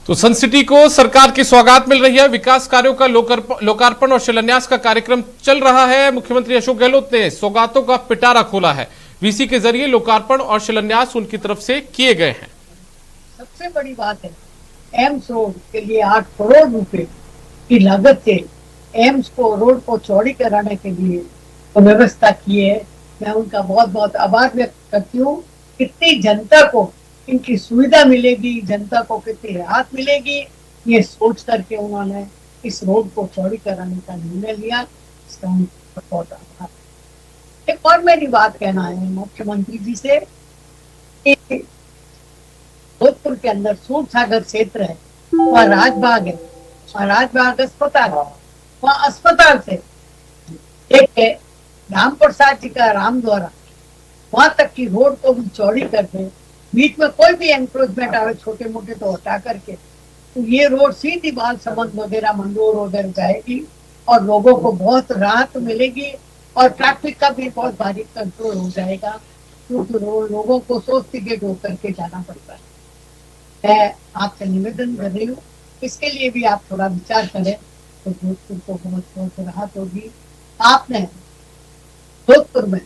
तो सन सिटी को सरकार की सौगात मिल रही है। विकास कार्यों का लोकार्पण और शिलान्यास का कार्यक्रम चल रहा है। मुख्यमंत्री अशोक गहलोत ने सौगातों का पिटारा खोला है। वीसी के जरिए लोकार्पण और शिलान्यास उनकी तरफ से किए गए हैं। सबसे बड़ी बात है, एम्स रोड के लिए 8 करोड़ रुपए की लागत से एम्स को रोड को चौड़ी कराने के लिए तो व्यवस्था की है। मैं उनका बहुत बहुत आभार व्यक्त करती हूँ। कितनी जनता को इनकी सुविधा मिलेगी, जनता को कितनी राहत मिलेगी, ये सोच करके उन्होंने इस रोड को चौड़ी कराने का निर्णय लिया। इसका उनका बहुत आभार। एक और मेरी बात कहना है मुख्यमंत्री जी से, जोधपुर के अंदर सूरसागर क्षेत्र है, वहाँ राजबाग है, वहाँ राजबाग अस्पताल है, वहाँ अस्पताल से एक राम प्रसाद जी का राम द्वारा वहां तक की रोड को भी चौड़ी कर दे, बीच में कोई भी एंक्रोचमेंट आवे छोटे मोटे तो हटा करके, तो ये रोड सीधी बाल समंद वगैरह मंडोर वगैरह जाएगी और लोगों को बहुत राहत मिलेगी और ट्रैफिक का भी बहुत भारी कंट्रोल हो जाएगा, क्योंकि लोगों को सोचती गेट होकर के जाना पड़ता है। मैं आपसे निवेदन कर रही हूँ, इसके लिए भी आप थोड़ा विचार करें तो जोधपुर को बहुत बहुत राहत होगी। आपने जोधपुर में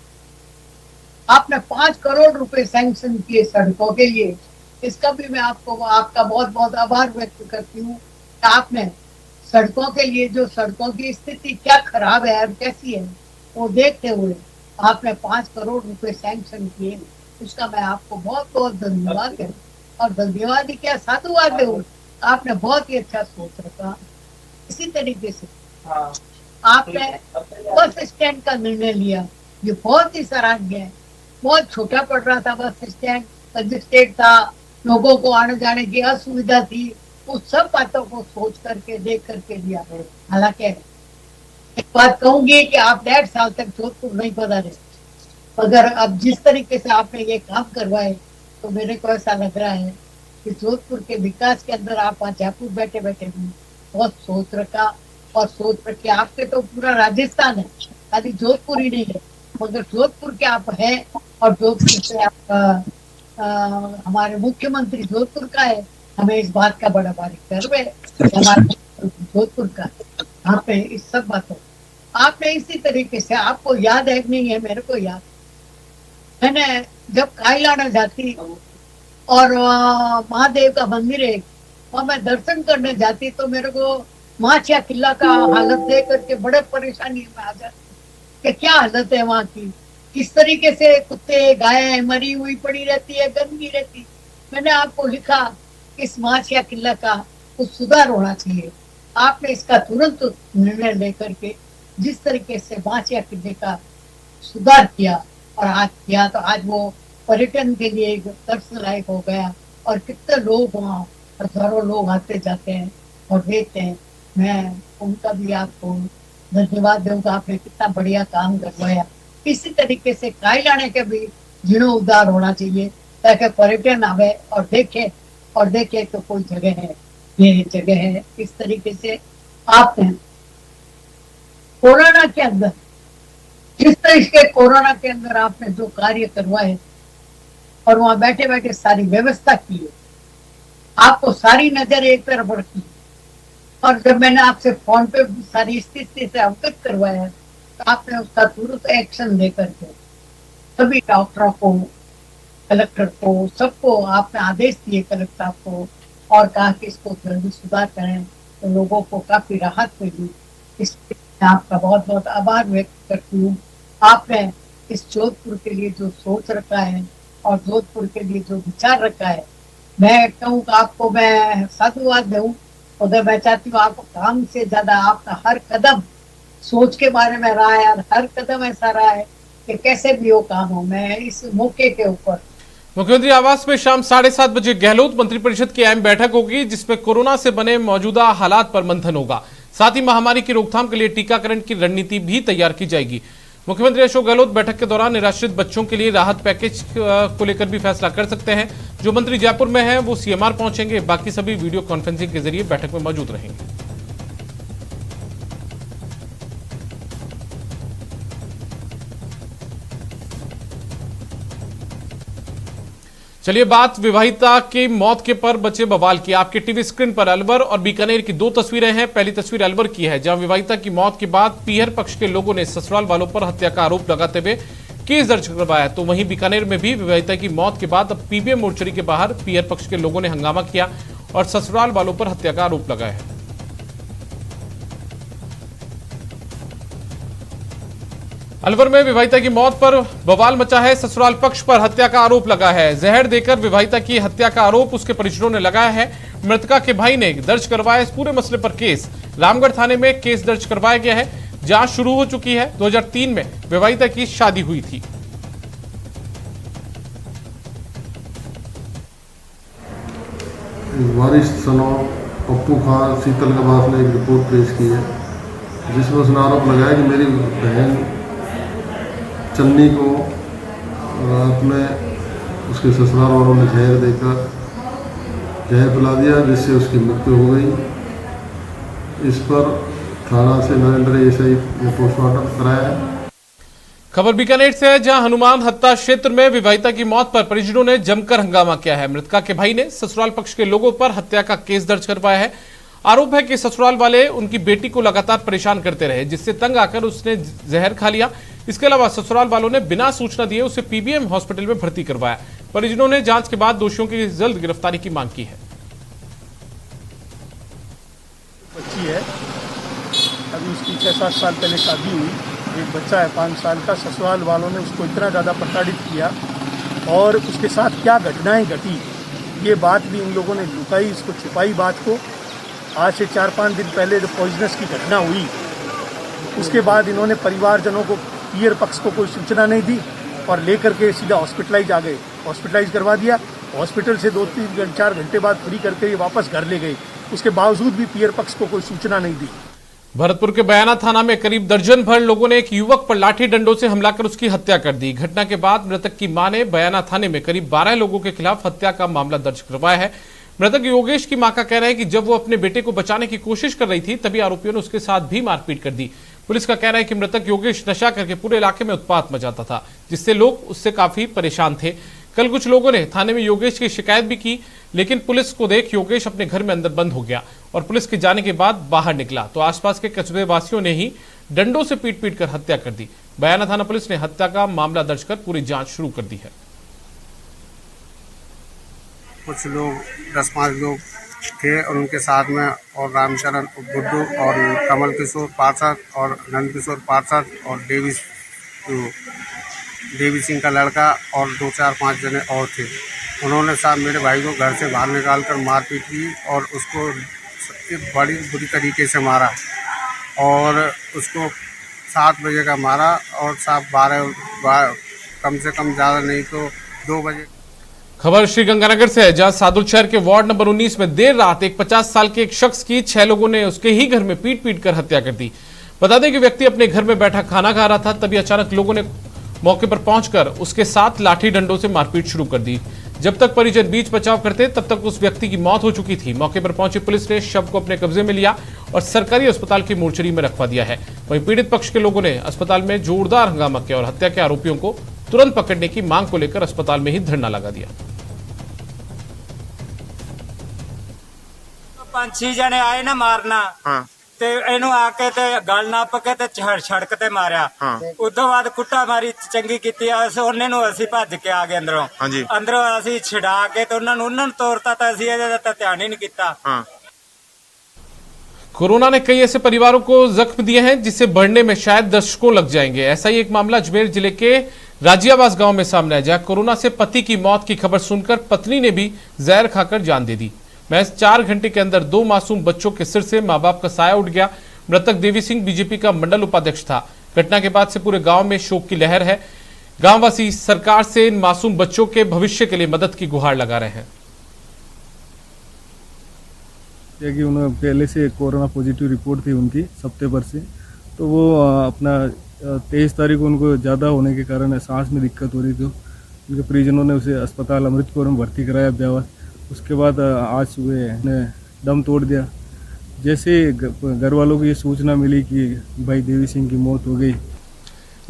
5 करोड़ रुपए सैंक्शन किए सड़कों के लिए, इसका भी मैं आपका बहुत बहुत आभार व्यक्त करती हूँ। आपने सड़कों के लिए, जो सड़कों की स्थिति क्या खराब है और कैसी है वो देखते हुए आपने 5 करोड़ रुपए सैंक्शन किए, उसका मैं आपको बहुत बहुत धन्यवाद है। और धन्यवाद ही क्या, साधुवाद है, आपने बहुत ही अच्छा सोच रखा। इसी तरीके से आपने बस स्टैंड का निर्णय लिया, ये बहुत ही सराहनीय है। बहुत छोटा पड़ रहा था बस स्टैंड, कंजेस्टेड था, लोगों को आने जाने की असुविधा थी, उस सब बातों को सोच करके देख करके लिया। हालांकि एक बात कहूंगी कि आप 1.5 साल तक जोधपुर नहीं पधारे, मगर अब जिस तरीके से आपने ये काम करवाए तो मेरे को ऐसा लग रहा है कि जोधपुर के विकास के अंदर आप वहाँ जयपुर बैठे बैठे भी बहुत सोच रखा और सोच रखी। आपके तो पूरा राजस्थान है, खाली जोधपुर ही नहीं है, मगर जोधपुर के आप हैं और जोधपुर से आपका हमारे मुख्यमंत्री जोधपुर का है। हमें इस बात का बड़ा भारी गर्व है हमारे जोधपुर का। आपने इस सब बातों आपने इसी तरीके से, आपको याद है नहीं है, मेरे को याद, मैंने जब कायलाना जाती और महादेव का मंदिर है वहां मैं दर्शन करने जाती तो मेरे को माचिया किला का हालत देख करके बड़े परेशानी में आ जाती कि क्या हालत है वहाँ की, किस तरीके से कुत्ते गायें मरी हुई पड़ी रहती है, गंदगी रहती। मैंने आपको लिखा इस माचिया किला का कुछ सुधार होना चाहिए। आपने इसका तुरंत निर्णय लेकर के जिस तरीके से माचिया किले का सुधार किया और आज किया, तो आज वो पर्यटन के लिए एक दर्शन लायक हो गया और कितने लोग वहाँ, हजारों लोग आते जाते हैं और देखते हैं। मैं उनका भी आपको धन्यवाद दूंगा, आपने कितना बढ़िया काम करवाया। इसी तरीके से कायलाने के भी जीर्णोद्धार होना चाहिए ताकि पर्यटन आवे और देखे तो कोई जगह है, ये जगह है। इस तरीके से आपने कोरोना के अंदर, जिस तरीके कोरोना के अंदर आपने जो कार्य करवाए और वहां बैठे बैठे सारी व्यवस्था की है, आपको सारी नजर एक तरफ रखी और जब मैंने आपसे फोन पे सारी स्थिति से अवगत करवाया तो आपने उसका तुरंत एक्शन लेकर के सभी डॉक्टरों को, कलेक्टर को, सबको आपने आदेश दिए कलेक्टर को और कहा कि इसको जल्दी सुधार करें, तो लोगों को काफी राहत मिली। इसलिए मैं आपका बहुत बहुत आभार व्यक्त करती हूँ। आपने इस जोधपुर के लिए जो सोच रखा है और जोधपुर के लिए जो विचार रखा है, मैं कहूँ आपको मैं साधुवाद दूं। उधर मैं चाहती हूँ आपको काम से ज्यादा आपका हर कदम सोच के बारे में रहा है और हर कदम ऐसा रहा है कि कैसे भी वो काम हो। मैं इस मौके के ऊपर मुख्यमंत्री आवास में शाम 7:30 बजे गहलोत मंत्रिपरिषद की अहम बैठक होगी, जिसमें कोरोना से बने मौजूदा हालात पर मंथन होगा। साथ ही महामारी की रोकथाम के लिए टीकाकरण की रणनीति भी तैयार की जाएगी। मुख्यमंत्री अशोक गहलोत बैठक के दौरान निराश्रित बच्चों के लिए राहत पैकेज को लेकर भी फैसला कर सकते हैं। जो मंत्री जयपुर में हैं वो सीएमआर पहुंचेंगे, बाकी सभी वीडियो कॉन्फ्रेंसिंग के जरिए बैठक में मौजूद रहेंगे। चलिए बात विवाहिता की मौत के पर बचे बवाल की। आपके टीवी स्क्रीन पर अलवर और बीकानेर की दो तस्वीरें हैं। पहली तस्वीर अलवर की है, जहां विवाहिता की मौत के बाद पीहर पक्ष के लोगों ने ससुराल वालों पर हत्या का आरोप लगाते हुए केस दर्ज करवाया। तो वहीं बीकानेर में भी विवाहिता की मौत के बाद अब पीबीएम मोर्चरी के बाहर पीहर पक्ष के लोगों ने हंगामा किया और ससुराल वालों पर हत्या का आरोप लगाया है। अलवर में विवाहिता की मौत पर बवाल मचा है। ससुराल पक्ष पर हत्या का आरोप लगा है। जहर देकर विवाहिता की हत्या का आरोप उसके परिजनों ने लगाया है। मृतका के भाई ने दर्ज करवाया इस पूरे मसले पर केस। रामगढ़ थाने में केस दर्ज करवाया गया है। जांच शुरू हो चुकी है। 2003 में विवाहिता की शादी हुई थी। वरिष्ठ सनौ पप्पू खान शीतलगवास ने एक रिपोर्ट पेश की है, जिसमें उसने आरोप लगाया कि मेरी बहन चन्नी को रात में उसके ससुराल वालों ने जहर पिला दिया, जिससे उसकी मृत्यु हो गई। इस पर थाना से नरेंद्र एसआई ने पोस्टमार्टम कराया है। खबर बीकानेर से है, जहां हनुमान हत्या क्षेत्र में विवाहिता की मौत पर परिजनों ने जमकर हंगामा किया है। मृतका के भाई ने ससुराल पक्ष के लोगों पर हत्या का केस दर्ज करवाया है। आरोप है कि ससुराल वाले उनकी बेटी को लगातार परेशान करते रहे, जिससे तंग आकर उसने जहर खा लिया। इसके अलावा ससुराल वालों ने बिना सूचना दिए उसे पीबीएम हॉस्पिटल में भर्ती करवाया। परिजनों ने जांच के बाद दोषियों की जल्द गिरफ्तारी की मांग की है। बच्ची है, अभी उसकी 6-7 साल पहले शादी हुई, एक बच्चा है 5 साल का। ससुराल वालों ने उसको इतना ज़्यादा प्रताड़ित किया और उसके साथ क्या घटनाएं घटी, ये बात भी उन लोगों ने लुकाई, इसको छुपाई बात को। आज से 4-5 दिन पहले जो पॉइजनस की घटना हुई, उसके बाद इन्होंने परिवारजनों को, पीहर पक्ष को कोई सूचना नहीं दी और लेकर के सीधा हॉस्पिटलाइज आ गए। हॉस्पिटलाइज करवा दिया। हॉस्पिटल से 2-3-4 घंटे बाद फ्री करके ये वापस घर ले गए। उसके बावजूद भी पीहर पक्ष को कोई सूचना नहीं दी। भरतपुर के बयाना थाना में करीब दर्जन भर लोगों ने एक युवक पर लाठी डंडों से हमला कर उसकी हत्या कर दी। घटना के बाद मृतक की मां ने बयाना थाने में करीब 12 लोगों के खिलाफ हत्या का मामला दर्ज करवाया है। मृतक योगेश की मां का कहना है कि जब वो अपने बेटे को बचाने की कोशिश कर रही थी, तभी आरोपियों ने उसके साथ भी मारपीट कर दी। पुलिस का कहना है कि मृतक योगेश नशा करके पूरे इलाके में उत्पात मचाता था, जिससे लोग उससे काफी परेशान थे। कल कुछ लोगों ने थाने में योगेश की शिकायत भी की, लेकिन पुलिस को देख योगेश अपने घर में अंदर बंद हो गया और पुलिस के जाने के बाद बाहर निकला तो आसपास के कस्बे वासियों ने ही डंडों से पीट कर हत्या कर दी। बयाना थाना पुलिस ने हत्या का मामला दर्ज कर पूरी जांच शुरू कर दी है। कुछ लोग 10-5 लोग थे और उनके साथ में और रामचरण गुड्डू और कमल किशोर पार्षद और नंद किशोर पार्षद और देवी सिंह का लड़का और 2-4-5 जने और थे। उन्होंने साहब मेरे भाई को घर से बाहर निकालकर मारपीट की और उसको बड़ी बुरी तरीके से मारा और उसको 7 बजे का मारा और साहब 12 कम से कम ज़्यादा नहीं तो 2 बजे। खबर श्रीगंगानगर से है, जहां सादुल शहर के वार्ड नंबर 19 में देर रात एक 50 साल के एक शख्स की 6 लोगों ने उसके ही घर में पीट कर हत्या कर दी। बता दें कि व्यक्ति अपने घर में बैठा खाना खा रहा था, तभी अचानक लोगों ने मौके पर पहुंचकर उसके साथ लाठी डंडों से मारपीट शुरू कर दी। जब तक परिजन बीच बचाव करते, तब तक उस व्यक्ति की मौत हो चुकी थी। मौके पर पहुंची पुलिस ने शव को अपने कब्जे में लिया और सरकारी अस्पताल की मोर्चरी में रखवा दिया है। वहीं पीड़ित पक्ष के लोगों ने अस्पताल में जोरदार हंगामा किया और हत्या के आरोपियों को तुरंत पकड़ने की मांग को लेकर अस्पताल में ही धरना लगा दिया। 5-6 जने आए ना मारना, ते इनू आके ते गल नप के ते सड़क ते मारिया। उदों बाद कुट्टा मारी चंगी कीती, ਉਹਨੇ ਨੂੰ ਅਸੀਂ ਭੱਜ ਕੇ ਆ ਗਏ ਅੰਦਰੋਂ। ਅੰਦਰੋਂ ਅਸੀਂ ਛਡਾ ਕੇ ਤੇ ਉਹਨਾਂ ਨੂੰ ਤੋਰਤਾ, ਤਾਂ ਅਸੀਂ ਇਹਦਾ ਤਾਂ ਧਿਆਨ ਹੀ ਨਹੀਂ ਕੀਤਾ। कोरोना ने कई ऐसे परिवारों को जख्म दिए हैं जिससे बढ़ने में शायद दशकों लग जाएंगे। ऐसा ही एक मामला अजमेर जिले के राजियाबास गांव में सामने आया, जहां कोरोना से पति की मौत की खबर सुनकर पत्नी ने भी जहर खाकर जान दे दी। महज 4 घंटे के अंदर 2 मासूम बच्चों के सिर से मां बाप का साया उठ गया। मृतक देवी सिंह बीजेपी का मंडल उपाध्यक्ष था। घटना के बाद से पूरे गांव में शोक की लहर है। गांववासी सरकार से इन मासूम बच्चों के भविष्य के लिए मदद की गुहार लगा रहे हैं। कि उन्हें पहले से कोरोना पॉजिटिव रिपोर्ट थी उनकी सप्ताह से, तो वो अपना 23 तारीख को उनको ज़्यादा होने के कारण सांस में दिक्कत हो रही थी। उनके परिजनों ने उसे अस्पताल अमृतपुर में भर्ती कराया ब्यावर। उसके बाद आज सुबह ने दम तोड़ दिया। जैसे घर वालों को ये सूचना मिली कि भाई देवी सिंह की मौत हो गई,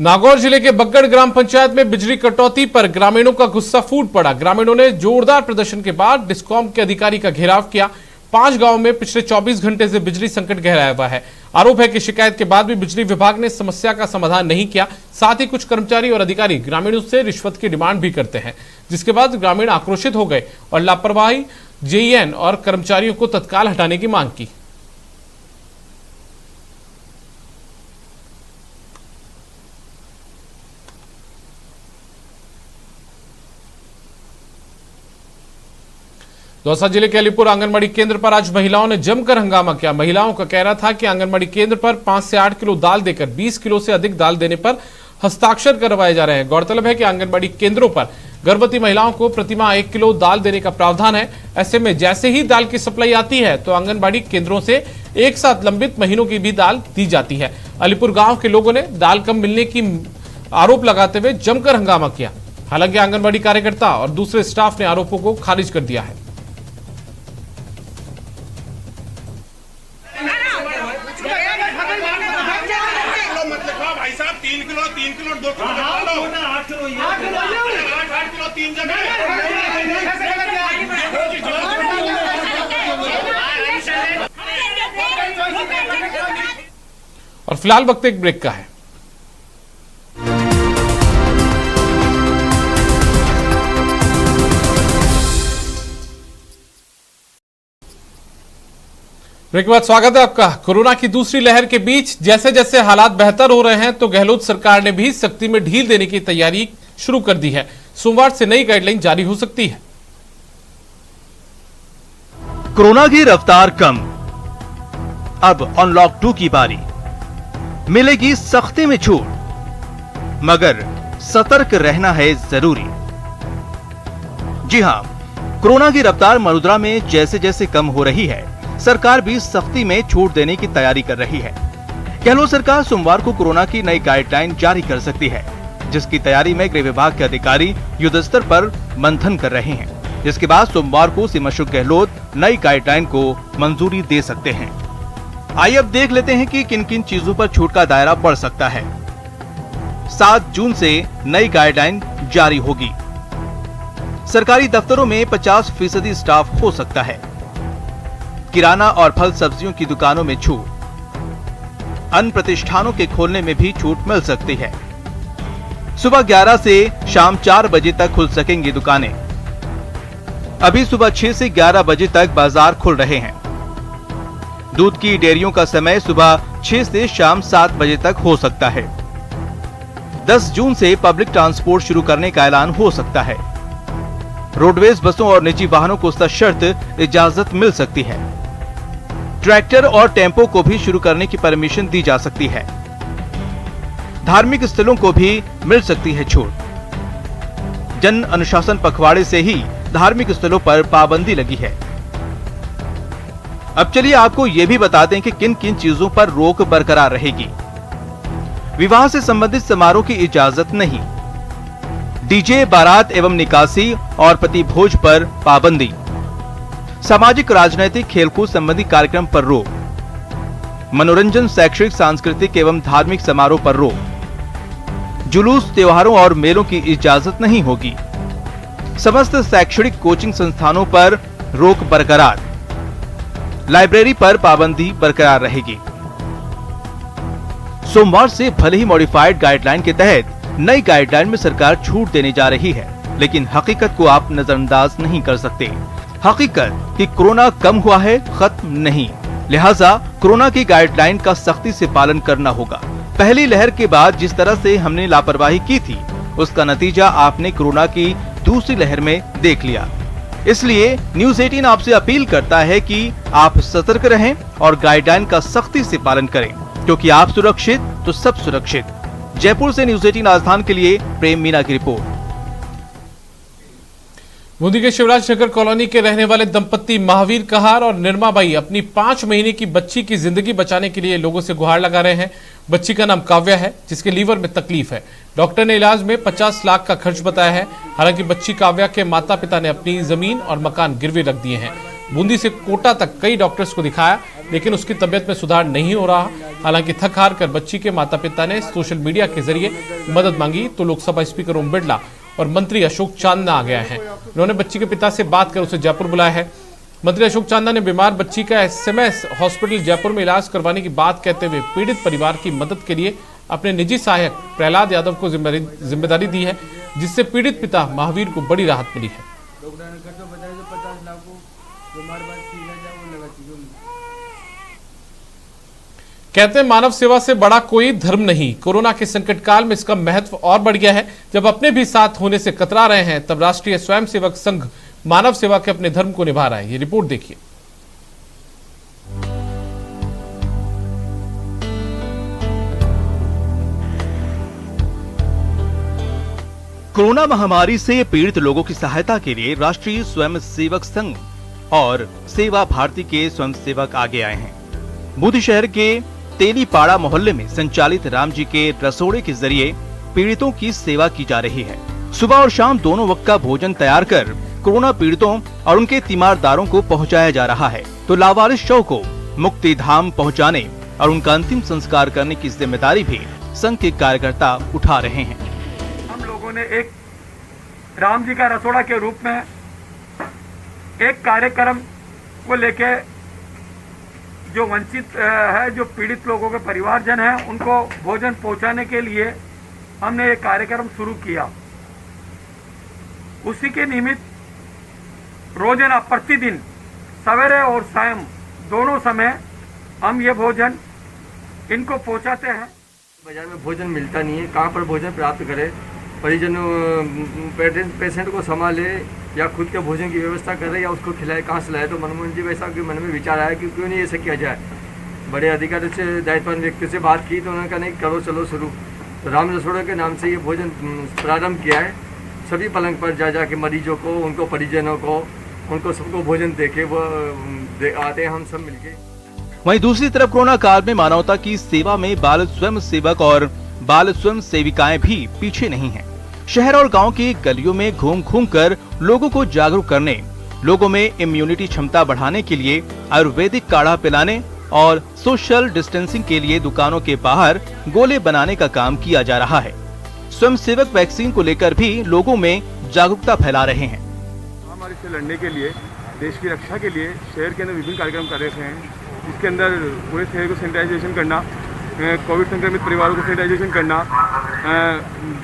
नागौर जिले के बग्गड़ ग्राम पंचायत में बिजली कटौती पर ग्रामीणों का गुस्सा फूट पड़ा। ग्रामीणों ने जोरदार प्रदर्शन के बाद डिस्कॉम के अधिकारी का घेराव किया। 5 गांवों में पिछले 24 घंटे से बिजली संकट गहराया हुआ है। आरोप है कि शिकायत के बाद भी बिजली विभाग ने समस्या का समाधान नहीं किया। साथ ही कुछ कर्मचारी और अधिकारी ग्रामीणों से रिश्वत की डिमांड भी करते हैं, जिसके बाद ग्रामीण आक्रोशित हो गए और लापरवाही जेईएन और कर्मचारियों को तत्काल हटाने की मांग की। दौसा जिले के अलीपुर आंगनबाड़ी केंद्र पर आज महिलाओं ने जमकर हंगामा किया। महिलाओं का कहना था कि आंगनबाड़ी केंद्र पर 5 से 8 किलो दाल देकर 20 किलो से अधिक दाल देने पर हस्ताक्षर करवाए जा रहे हैं। गौरतलब है कि आंगनबाड़ी केंद्रों पर गर्भवती महिलाओं को प्रतिमाह 1 किलो दाल देने का प्रावधान है। ऐसे में जैसे ही दाल की सप्लाई आती है तो आंगनबाड़ी केंद्रों से एक साथ लंबित महीनों की भी दाल दी जाती है। अलीपुर गांव के लोगों ने दाल कम मिलने की आरोप लगाते हुए जमकर हंगामा किया। हालांकि आंगनबाड़ी कार्यकर्ता और दूसरे स्टाफ ने आरोपों को खारिज कर दिया है। और फिलहाल वक्त एक ब्रेक का है। ब्रेक के बाद स्वागत है आपका। कोरोना की दूसरी लहर के बीच जैसे जैसे हालात बेहतर हो रहे हैं तो गहलोत सरकार ने भी सख्ती में ढील देने की तैयारी शुरू कर दी है। सोमवार से नई गाइडलाइन जारी हो सकती है। कोरोना की रफ्तार कम, अब अनलॉक 2 की बारी। मिलेगी सख्ती में छूट, मगर सतर्क रहना है जरूरी। जी हां, कोरोना की रफ्तार मरुद्रा में जैसे जैसे कम हो रही है, सरकार भी सख्ती में छूट देने की तैयारी कर रही है। गहलोत सरकार सोमवार को कोरोना की नई गाइडलाइन जारी कर सकती है, जिसकी तैयारी में गृह विभाग के अधिकारी युद्ध स्तर पर मंथन कर रहे हैं। जिसके बाद सोमवार को सीएम अशोक गहलोत नई गाइडलाइन को मंजूरी दे सकते हैं। आइए अब देख लेते हैं कि किन किन चीजों पर छूट का दायरा बढ़ सकता है। 7 जून से नई गाइडलाइन जारी होगी। सरकारी दफ्तरों में 50% स्टाफ हो सकता है। किराना और फल सब्जियों की दुकानों में छूट। अन्य प्रतिष्ठानों के खोलने में भी छूट मिल सकती है। सुबह 11 से शाम 4 बजे तक खुल सकेंगी दुकानें। अभी सुबह 6 से 11 बजे तक बाजार खुल रहे हैं। दूध की डेयरियों का समय सुबह 6 से शाम 7 बजे तक हो सकता है। 10 जून से पब्लिक ट्रांसपोर्ट शुरू करने का ऐलान हो सकता है। रोडवेज बसों और निजी वाहनों को सशर्त इजाजत मिल सकती है। ट्रैक्टर और टेम्पो को भी शुरू करने की परमिशन दी जा सकती है। धार्मिक स्थलों को भी मिल सकती है छूट। जन अनुशासन पखवाड़े से ही धार्मिक स्थलों पर पाबंदी लगी है। अब चलिए आपको ये भी बता दें कि किन किन चीजों पर रोक बरकरार रहेगी। विवाह से संबंधित समारोह की इजाजत नहीं। डीजे, बारात एवं निकासी और प्रतिभोज पर पाबंदी। सामाजिक, राजनैतिक, खेलकूद संबंधी कार्यक्रम पर रोक। मनोरंजन, शैक्षणिक, सांस्कृतिक एवं धार्मिक समारोह पर रोक। जुलूस, त्योहारों और मेलों की इजाजत नहीं होगी। समस्त शैक्षणिक कोचिंग संस्थानों पर रोक बरकरार। लाइब्रेरी पर पाबंदी बरकरार रहेगी। सोमवार से भले ही मॉडिफाइड गाइडलाइन के तहत नई गाइडलाइन में सरकार छूट देने जा रही है, लेकिन हकीकत को आप नजरअंदाज नहीं कर सकते। हकीकत कि कोरोना कम हुआ है, खत्म नहीं। लिहाजा कोरोना की गाइडलाइन का सख्ती से पालन करना होगा। पहली लहर के बाद जिस तरह से हमने लापरवाही की थी, उसका नतीजा आपने कोरोना की दूसरी लहर में देख लिया। इसलिए न्यूज 18 आपसे अपील करता है कि आप सतर्क रहें और गाइडलाइन का सख्ती से पालन करें, क्योंकि आप सुरक्षित तो सब सुरक्षित। जयपुर से न्यूज 18 राजस्थान के लिए प्रेम मीना की रिपोर्ट। बूंदी के शिवराज नगर कॉलोनी के रहने वाले दंपत्ति महावीर कहार और निर्माबाई अपनी 5 महीने की बच्ची की जिंदगी बचाने के लिए लोगों से गुहार लगा रहे हैं। बच्ची का नाम काव्या है, जिसके लीवर में तकलीफ है। डॉक्टर ने इलाज में 50 लाख का खर्च बताया है। हालांकि बच्ची काव्या के माता पिता ने अपनी जमीन और मकान गिरवी रख दिए हैं। बूंदी से कोटा तक कई डॉक्टर्स को दिखाया, लेकिन उसकी तबीयत में सुधार नहीं हो रहा। हालांकि थक हार कर बच्ची के माता पिता ने सोशल मीडिया के जरिए मदद मांगी तो लोकसभा स्पीकर ओम बिरला और मंत्री अशोक चांदना आ गए हैं। उन्होंने बच्ची के पिता से बात कर उसे जयपुर बुलाया है। मंत्री अशोक चांदना ने बीमार बच्ची का एसएमएस हॉस्पिटल जयपुर में इलाज करवाने की बात कहते हुए पीड़ित परिवार की मदद के लिए अपने निजी सहायक प्रहलाद यादव को जिम्मेदारी दी है, जिससे पीड़ित पिता महावीर को बड़ी राहत मिली है। कहते हैं मानव सेवा से बड़ा कोई धर्म नहीं। कोरोना के संकट काल में इसका महत्व और बढ़ गया है। जब अपने भी साथ होने से कतरा रहे हैं, तब राष्ट्रीय स्वयंसेवक संघ मानव सेवा के अपने धर्म को निभा रहा है। ये रिपोर्ट देखिए। कोरोना महामारी से पीड़ित लोगों की सहायता के लिए राष्ट्रीय स्वयंसेवक संघ और सेवा भारती के स्वयंसेवक आगे आए हैं। बूंदी शहर के तेलीपाड़ा मोहल्ले में संचालित राम जी के रसोड़े के जरिए पीड़ितों की सेवा की जा रही है। सुबह और शाम दोनों वक्त का भोजन तैयार कर कोरोना पीड़ितों और उनके तीमारदारों को पहुंचाया जा रहा है, तो लावारिस शव को मुक्ति धाम पहुंचाने और उनका अंतिम संस्कार करने की जिम्मेदारी भी संघ के कार्यकर्ता उठा रहे हैं। हम लोगों ने एक राम जी का रसोड़ा के रूप में एक कार्यक्रम को लेके जो वंचित है, जो पीड़ित लोगों के परिवारजन हैं, उनको भोजन पहुंचाने के लिए हमने एक कार्यक्रम शुरू किया। उसी के निमित्त रोजाना प्रतिदिन सवेरे और शाम दोनों समय हम ये भोजन इनको पहुंचाते हैं। बाजार में भोजन मिलता नहीं है, कहाँ पर भोजन प्राप्त करें, परिजन पेशेंट को संभाले या खुद के भोजन की व्यवस्था करे या उसको खिलाए, कहाँ से लाए। तो मनमोहन जी वैसा के मन में विचार आया कि क्यों नहीं ऐसा किया जाए। बड़े अधिकारी से, दायित्ववान व्यक्ति से बात की तो उन्होंने कहा नहीं करो, चलो शुरू। तो राम रसोड़ा के नाम से ये भोजन प्रारंभ किया है। सभी पलंग पर जा जा के मरीजों को, उनको परिजनों को, उनको सबको भोजन देके वो आते हैं हम सब मिलके। वहीं दूसरी तरफ कोरोना काल में मानवता की सेवा में बाल स्वयं सेवक और बाल स्वयं सेविकाएं भी पीछे नहीं हैं। शहर और गांव की गलियों में घूम घूम कर लोगों को जागरूक करने, लोगों में इम्यूनिटी क्षमता बढ़ाने के लिए आयुर्वेदिक काढ़ा पिलाने और सोशल डिस्टेंसिंग के लिए दुकानों के बाहर गोले बनाने का काम किया जा रहा है। स्वयंसेवक वैक्सीन को लेकर भी लोगों में जागरूकता फैला रहे हैं। महामारी से लड़ने के लिए, देश की रक्षा के लिए शहर के अंदर विभिन्न कार्यक्रम कर रहे हैं, जिसके अंदर पूरे शहर को सैनिटाइजेशन करना, कोविड संक्रमित परिवारों को सैनिटाइजेशन करना,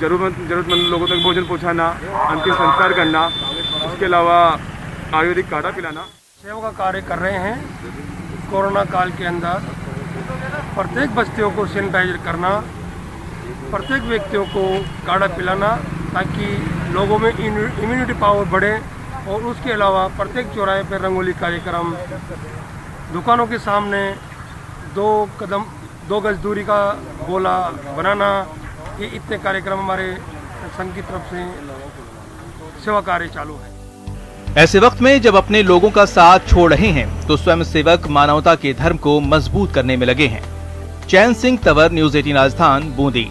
जरूरतमंद लोगों तक भोजन पहुंचाना, अंतिम संस्कार करना, उसके अलावा आयुर्वेदिक काढ़ा पिलाना। सेवा का कार्य कर रहे हैं। कोरोना काल के अंदर प्रत्येक बस्तियों को सैनिटाइजर करना, प्रत्येक व्यक्तियों को काढ़ा पिलाना ताकि लोगों में इम्यूनिटी पावर बढ़े, और उसके अलावा प्रत्येक चौराहे पर रंगोली कार्यक्रम, दुकानों के सामने 2 गज दूरी का गोला बनाना, ये इतने कार्यक्रम हमारे संघ की तरफ से सेवा कार्य चालू है। ऐसे वक्त में जब अपने लोगों का साथ छोड़ रहे हैं तो स्वयंसेवक मानवता के धर्म को मजबूत करने में लगे हैं। चैन सिंह तंवर, न्यूज़ 18 राजस्थान, बूंदी।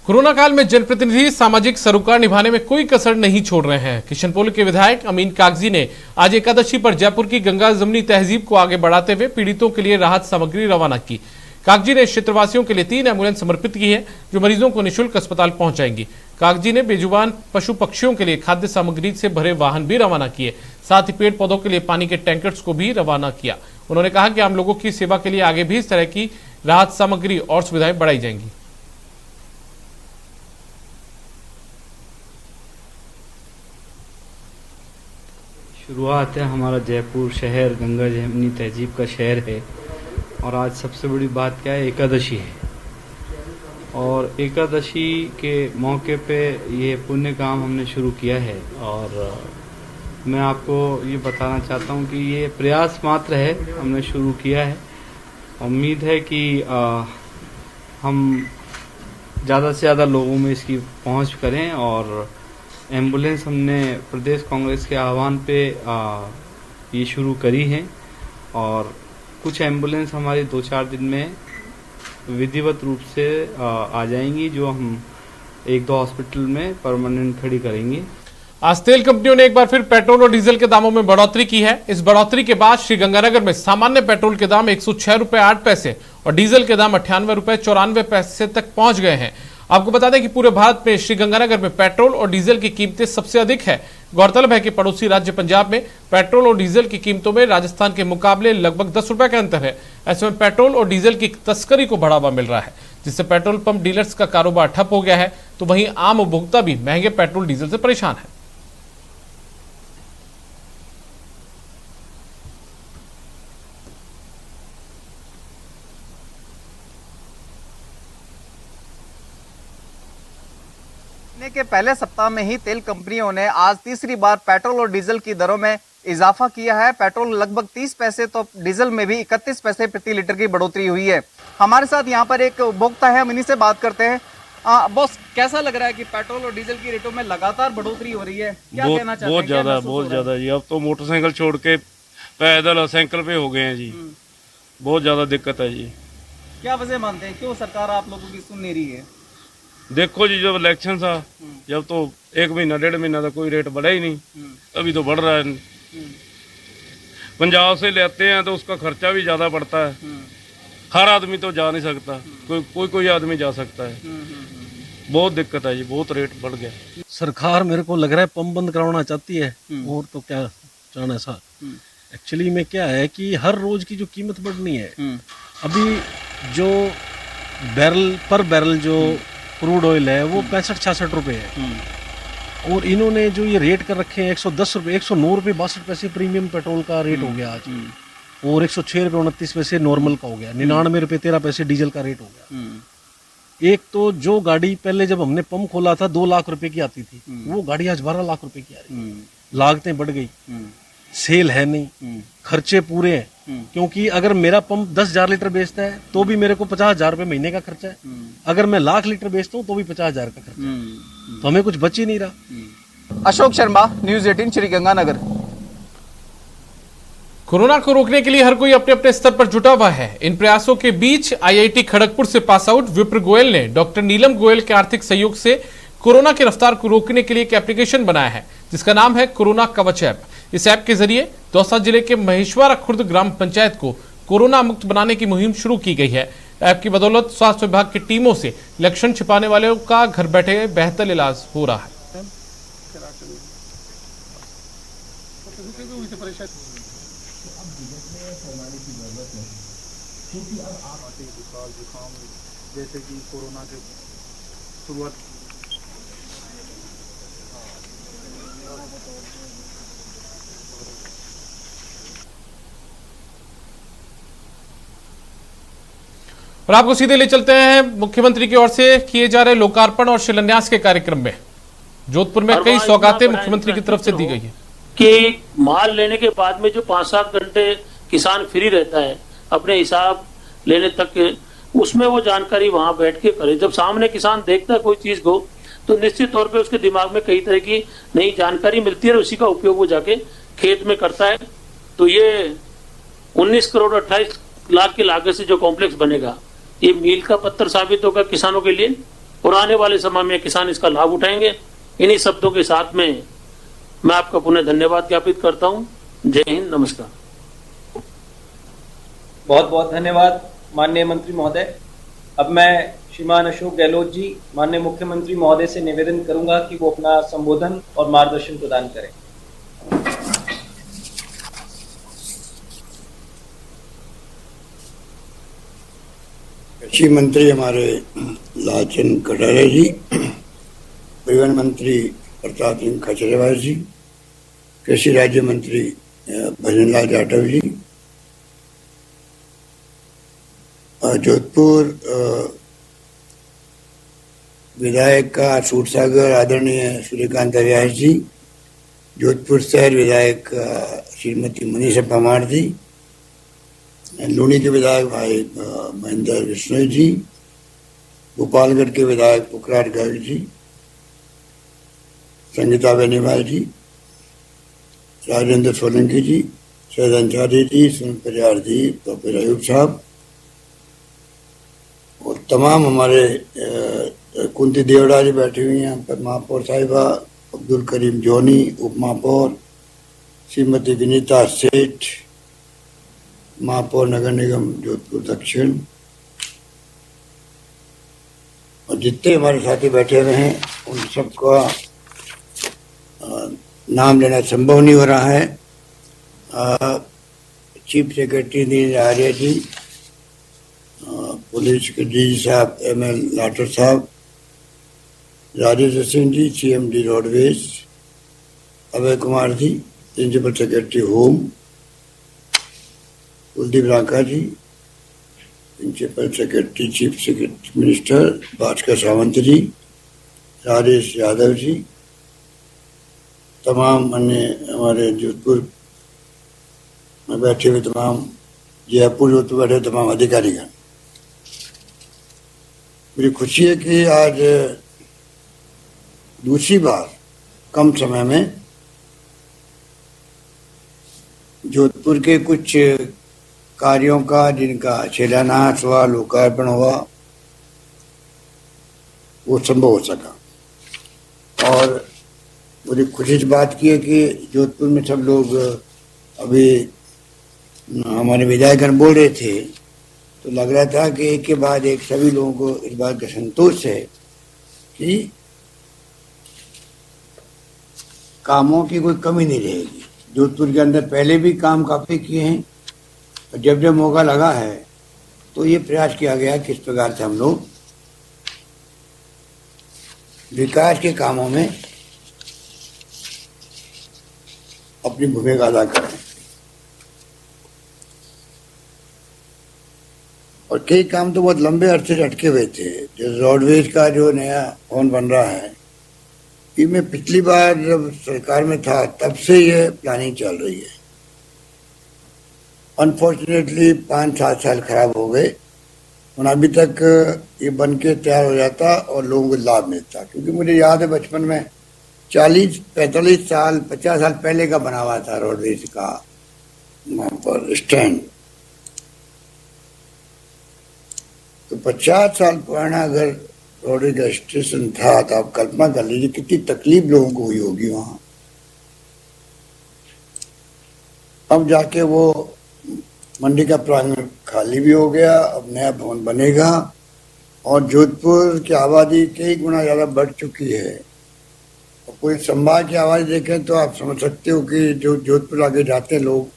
कोरोना काल में जनप्रतिनिधि सामाजिक सरोकार निभाने में कोई कसर नहीं छोड़ रहे हैं। किशनपोल के विधायक अमीन कागजी ने आज एकादशी पर जयपुर की गंगा जमुनी तहजीब को आगे बढ़ाते हुए पीड़ितों के लिए राहत सामग्री रवाना की। कागजी ने क्षेत्रवासियों के लिए 3 एम्बुलेंस समर्पित की है, जो मरीजों को निःशुल्क अस्पताल पहुंचाएंगी। कागजी ने बेजुबान पशु पक्षियों के लिए खाद्य सामग्री से भरे वाहन भी रवाना किए, साथ ही पेड़ पौधों के लिए पानी के टैंकर्स को भी रवाना किया। उन्होंने कहा कि आम लोगों की सेवा के लिए आगे भी इस तरह की राहत सामग्री और सुविधाएं बढ़ाई जाएंगी। शुरुआत है, हमारा जयपुर शहर गंगा जमुनी तहजीब का शहर है, और आज सबसे बड़ी बात क्या है, एकादशी है। और एकादशी के मौके पे ये पुण्य काम हमने शुरू किया है, और मैं आपको ये बताना चाहता हूँ कि ये प्रयास मात्र है, हमने शुरू किया है। उम्मीद है कि हम ज़्यादा से ज़्यादा लोगों में इसकी पहुँच करें, और एम्बुलेंस हमने प्रदेश कांग्रेस के आह्वान पे ये शुरू करी है, और कुछ एम्बुलेंस हमारी 2-4 दिन में विधिवत रूप से आ जाएंगी, जो हम 1-2 हॉस्पिटल में परमानेंट खड़ी करेंगे। आज तेल कंपनियों ने एक बार फिर पेट्रोल और डीजल के दामों में बढ़ोतरी की है। इस बढ़ोतरी के बाद श्रीगंगानगर में सामान्य पेट्रोल के दाम 106 रुपए 8 पैसे और डीजल के दाम 98 रुपए 94 पैसे तक पहुंच गए हैं। आपको बता दें कि पूरे भारत में श्रीगंगानगर में पेट्रोल और डीजल की कीमतें सबसे अधिक है। गौरतलब है कि पड़ोसी राज्य पंजाब में पेट्रोल और डीजल की कीमतों में राजस्थान के मुकाबले लगभग 10 रुपए का अंतर है। ऐसे में पेट्रोल और डीजल की तस्करी को बढ़ावा मिल रहा है, जिससे पेट्रोल पंप डीलर्स का कारोबार ठप हो गया है। तो वहीं आम उपभोक्ता भी महंगे पेट्रोल डीजल से परेशान है। के पहले सप्ताह में ही तेल कंपनियों ने आज तीसरी बार पेट्रोल और डीजल की दरों में इजाफा किया है। पेट्रोल लगभग 30 पैसे तो डीजल में भी 31 पैसे प्रति लीटर की बढ़ोतरी हुई है। हमारे साथ यहाँ पर एक उपभोक्ता है, हम इन्हीं से बात करते हैं। बॉस, कैसा लग रहा है कि पेट्रोल और डीजल की रेटों में लगातार बढ़ोतरी हो रही है? क्या कहना चाहते हैं? बहुत ज्यादा जी। अब तो मोटरसाइकिल छोड़ के पैदल और साइकिल पे हो गए हैं जी। बहुत ज्यादा दिक्कत है जी। क्या वजह मानते हैं, क्यों सरकार आप लोगों की सुन नहीं रही है? देखो जी, जब इलेक्शन था, जब तो 1 महीना 1.5 महीना तो कोई रेट बढ़ा ही नहीं, अभी तो बढ़ रहा है। पंजाब से लेते हैं तो उसका खर्चा भी ज्यादा पड़ता है। हर आदमी तो जा नहीं सकता, कोई आदमी जा सकता है। बहुत दिक्कत है जी, बहुत रेट बढ़ गया। सरकार मेरे को लग रहा है पंप बंद कराना चाहती है, और तो क्या चाहना है सर। एक्चुअली में क्या है कि हर रोज की जो कीमत बढ़नी है, अभी जो पर बैरल जो क्रूड ऑयल है वो 65-66 रुपए है, और इन्होंने जो ये रेट कर रखे हैं 110 रुपए 109 रुपए 62 पैसे प्रीमियम पेट्रोल का रेट हो गया आज, और 106 रुपए 29 पैसे नॉर्मल का हो गया, 99 रुपए 13 पैसे डीजल का रेट हो गया। एक तो जो गाड़ी पहले जब हमने पंप खोला था 2 लाख रुपए की आती थी, वो गाड़ी आज 12 लाख रुपए की आ रही है। लागतें बढ़ गई, सेल है नहीं, खर्चे पूरे हैं। क्योंकि अगर मेरा पंप 10,000 लीटर बेचता है तो भी मेरे को 50,000 रुपए महीने का खर्चा है, अगर मैं 1,00,000 लीटर बेचता हूँ तो भी 50,000 का खर्चा है, तो हमें कुछ बच ही नहीं रहा। अशोक शर्मा, न्यूज़ 18 श्रीगंगानगर। कोरोना को रोकने के लिए हर कोई अपने अपने स्तर पर जुटा हुआ है। इन प्रयासों के बीच IIT खड़गपुर से पास आउट विप्र गोयल ने डॉक्टर नीलम गोयल के आर्थिक सहयोग से कोरोना की रफ्तार को रोकने के लिए एक एप्लीकेशन बनाया है, जिसका नाम है कोरोना कवच ऐप। इस ऐप के जरिए दौसा जिले के महेश्वरा खुर्द ग्राम पंचायत को कोरोना मुक्त बनाने की मुहिम शुरू की गई है। ऐप की बदौलत स्वास्थ्य विभाग की टीमों से लक्षण छिपाने वालों का घर बैठे बेहतर इलाज हो रहा है। जैसे कि कोरोना के शुरुआत और आपको सीधे ले चलते हैं मुख्यमंत्री की ओर से किए जा रहे लोकार्पण और शिलान्यास के कार्यक्रम में। जोधपुर में कई सौगातें मुख्यमंत्री की तरफ से दी गई है कि माल लेने के बाद में जो 5-7 घंटे किसान फ्री रहता है अपने हिसाब लेने तक, उसमें वो जानकारी वहां बैठ के करे। जब सामने किसान देखता है कोई चीज को, तो निश्चित तौर पे उसके दिमाग में कई तरह की नई जानकारी मिलती है और उसी का उपयोग वो जाके खेत में करता है। तो ये 19 करोड़ 28 लाख की लागत से जो कॉम्प्लेक्स बनेगा, ये मील का पत्थर साबित होगा किसानों के लिए, और आने वाले समय में किसान इसका लाभ उठाएंगे। इन्हीं शब्दों के साथ में मैं आपका पुनः धन्यवाद ज्ञापित करता हूँ। जय हिंद, नमस्कार। बहुत बहुत धन्यवाद माननीय मंत्री महोदय। अब मैं श्रीमान अशोक गहलोत जी माननीय मुख्यमंत्री महोदय से निवेदन करूंगा कि वो अपना संबोधन और मार्गदर्शन प्रदान करें। कृषि मंत्री हमारे लालचंद कटारिया जी, परिवहन मंत्री प्रताप सिंह खचरेवाल जी, कृषि राज्य मंत्री भजनलाल जाटव जी, जोधपुर विधायक का सूरसागर आदरणीय सूर्यकांत रियाज जी, जोधपुर शहर विधायक श्रीमती मनीषा परमार जी, लूनी के विधायक भाई महेंद्र विश्नोई जी, गोपालगढ़ के विधायक पुखराज गर्ग जी, संगीता बेनीवाल जी, राजेंद्र सोलंकी जी, सैयद अंसारी जी, सुनील परियार जी, तोफिर अयूब साहब और तमाम हमारे कुंती देवड़ा जी बैठी हुई हैं, महापौर साहिबा, अब्दुल करीम जोनी, उप महापौर श्रीमती विनीता सेठ, महापौर नगर निगम जोधपुर दक्षिण, और जितने हमारे साथी बैठे हुए हैं उन सबका नाम लेना संभव नहीं हो रहा है। Chief secretary Neeraj Arya ji, police के डीजी साहब ML लाठर साहब, Rajendra Singh ji CMD roadways, Abhay Kumar ji principal secretary home, Kuldeep Ranka ji principal secretary chief secretary minister, Bhaskar Sawant ji, Rajesh Yadav ji, तमाम अन्य हमारे जोधपुर में बैठे हुए तमाम, जयपुर जोधपुर बैठे तमाम अधिकारीगण, मुझे खुशी है कि आज दूसरी बार कम समय में जोधपुर के कुछ कार्यों का जिनका शिलान्यास हुआ, लोकार्पण हुआ, वो संभव हो सका। और मुझे खुशी इस बात की है कि जोधपुर में सब लोग, अभी हमारे विधायकगण बोल रहे थे तो लग रहा था कि एक के बाद एक सभी लोगों को इस बात का संतोष है कि कामों की कोई कमी नहीं रहेगी। जोधपुर के अंदर पहले भी काम काफी किए हैं और जब जब मौका लगा है तो ये प्रयास किया गया किस प्रकार से हम लोग विकास के कामों में अपनी भूमिका अदा करें। और कई काम तो बहुत लंबे अरसे से अटके हुए थे। जो रोडवेज का जो नया भवन बन रहा है, ये मैं पिछली बार जब सरकार में था तब से ये प्लानिंग चल रही है। अनफॉर्चुनेटली 5-7 साल खराब हो गए और अभी तक ये बन के तैयार हो जाता और लोगों को लाभ मिलता। क्योंकि मुझे याद है बचपन में 40-45 साल 50 साल पहले का बना हुआ था रोडवेज का वहाँ पर स्टैंड। तो 50 साल पुराना अगर रोडवेज का स्टेशन था तो आप कल्पना कर लीजिए कितनी तकलीफ लोगों को हुई होगी वहाँ। अब जाके वो मंडी का प्रांगण खाली भी हो गया, अब नया भवन बनेगा और जोधपुर की आबादी कई गुना ज़्यादा बढ़ चुकी है। और कोई संभाग की आवाज़ देखें तो आप समझ सकते हो कि जो जोधपुर आगे जाते लोग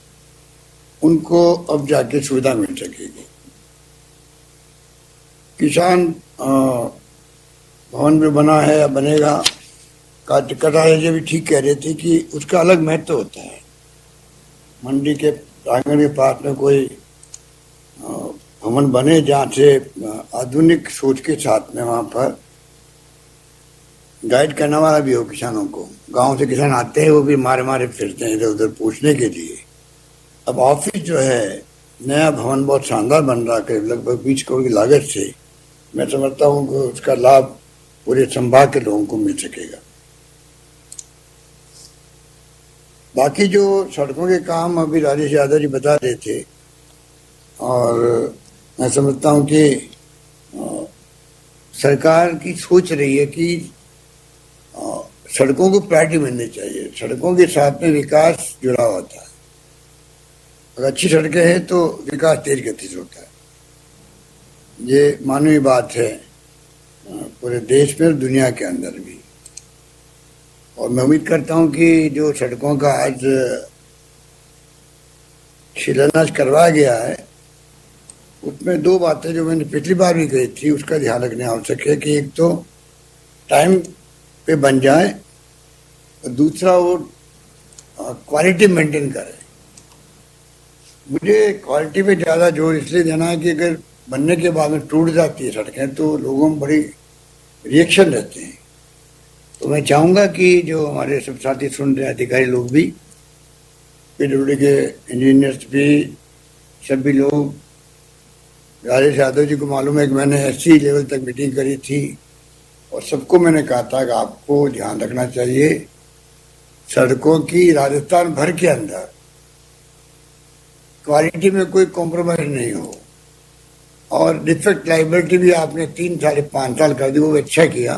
उनको अब जाके सुविधा मिल सकेगी। किसान भवन में बना है या बनेगा का टिकट भी ठीक कह रहे थे कि उसका अलग महत्व होता है। मंडी के प्रांगण के पास में कोई भवन बने जहाँ से आधुनिक सोच के साथ में वहाँ पर गाइड करने वाला भी हो किसानों को। गांव से किसान आते हैं, वो भी मारे मारे फिरते हैं इधर उधर पूछने के लिए। अब ऑफिस जो है नया भवन बहुत शानदार बन रहा है, लगभग 20 करोड़ की लागत से। मैं समझता हूँ कि उसका लाभ पूरे संभाग के लोगों को मिल सकेगा। बाकी जो सड़कों के काम अभी राजेश यादव जी बता रहे थे और मैं समझता हूँ कि सरकार की सोच रही है कि सड़कों को प्रायोरिटी मिलनी चाहिए। सड़कों के साथ में विकास जुड़ा होता है। अगर अच्छी सड़कें हैं तो विकास तेज गति से होता है। ये मानवीय बात है पूरे देश में और दुनिया के अंदर भी। और मैं उम्मीद करता हूँ कि जो सड़कों का आज शिलान्यास करवाया गया है उसमें 2 बातें जो मैंने पिछली बार भी कही थी उसका ध्यान रखना आवश्यक है कि एक तो टाइम पे बन जाए और दूसरा वो क्वालिटी मेंटेन करे। मुझे क्वालिटी पे ज़्यादा जोर इसलिए देना है कि अगर बनने के बाद में टूट जाती है सड़कें तो लोगों में बड़ी रिएक्शन रहते हैं। तो मैं चाहूँगा कि जो हमारे सब साथी सुन रहे अधिकारी लोग भी, PWD के इंजीनियर्स भी, सभी लोग, राजेश यादव जी को मालूम है कि मैंने SC लेवल तक मीटिंग करी थी और सबको मैंने कहा था कि आपको ध्यान रखना चाहिए सड़कों की राजस्थान भर के अंदर क्वालिटी में कोई कॉम्प्रोमाइज नहीं हो। और डिफेक्ट लाइबिलिटी भी आपने 3 साल 5 साल कर दी, वो अच्छा किया,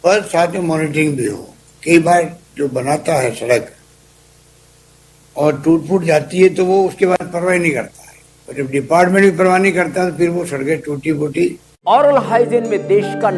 पर साथ में मॉनिटरिंग भी हो। कई बार जो बनाता है सड़क और टूट फूट जाती है तो वो उसके बाद परवाह नहीं करता है, और जब डिपार्टमेंट भी परवाह नहीं करता तो फिर वो सड़कें टूटी फूटी। ओरल हाइजीन में देश का